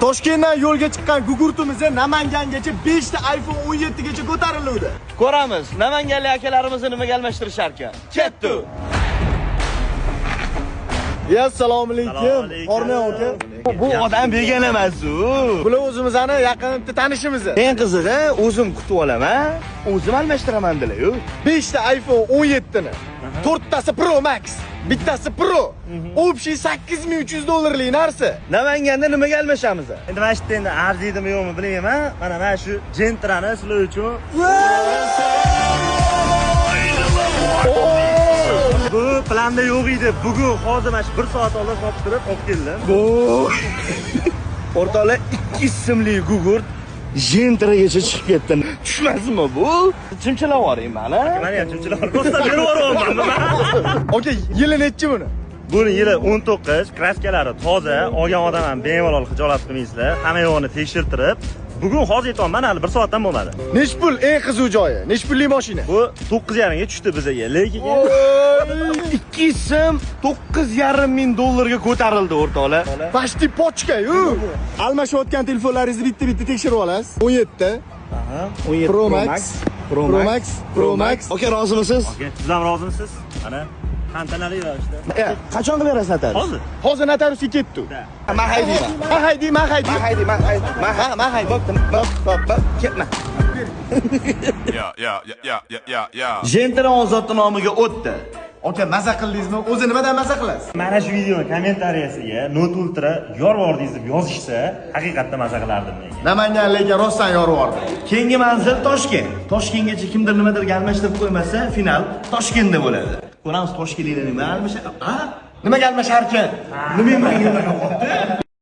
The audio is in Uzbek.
Toshkentdan yo'lga chiqqan gugurtimiz Namangangacha 5 ta iPhone 17 gacha ko'tarildi. Ko'ramiz, namanganlik akalarimizni nimaga almashtirishar ekan. Ketdi. Assalomu alaykum. Hormon aka. Bu odam begona emas-ku. Bular o'zimizning yaqin tanishimiz. Eng qizig'i, o'zim kutib olaman, o'zim almashtiraman dedilar-ku. 5 ta iPhone 17 ni. 4 tasi Pro Max, bittasi Pro. Общий $8300 narsa. Namanganda nimaga almashamiz? Endi mana shu endi arziydimi yo'qmi bilmayman. Mana shu Gentrani sizlar uchun. Bu planda yo'q edi. Bugun hozir mana shu 1 soat oldin toptirib olib keldim. Bu o'rtoqlar 2 ismli gugurt Gentragacha chiqib ketdi. Tushmasmi bu? Chimchilab yuboring mana. Mana ham chimchilab rosa berib yuboryapman. Okey, yili nechi buni? Buni yili 19, kraskalari toza, olgan odam ham bemalol xijolat qilmaysizlar. Hamma yo'g'ini tekshirtirib, bugun hozir yetolman, hali 1 soatdan bo'lmadi. Nech pul eng qiziq joyi? Nech pullik mashina? Bu 9,5 ga tushdi bizga, lekin 2 sim $9,500 ga ko'tarildi o'rtoqlar. Pashti pochka-yu. Almashayotgan telefonlaringizni bitta-bitta tekshirib olasiz. 17. Aha, 17 Pro Max, Pro Max. Okey, rozimisiz? Okey, siz ham rozimisiz? Mana tantanali ravishda. Qachon qilaverasiz notarius? Hozir notariusga ketdi. Men haydayman. Men haydi. Bo'pti. Ketma. Ya. Gentra ozodning nomiga o'tdi. Aka, maza qildingizmi? O'zi nimadan maza qilasiz? Mana shu videoni kommentariyasiga Note Ultra yorvordingiz deb yozishsa, haqiqatda maza qilardim men. Namanganlikka rostdan yorib yubordi. Keyingi manzil Toshkent. Toshkentgacha kimdir nimadir almashtirib qo'ymasa, final Toshkentda bo'ladi. Ko'ramiz Toshkentliklar nima almashadi. Nimaga almashar ekan? Nima menga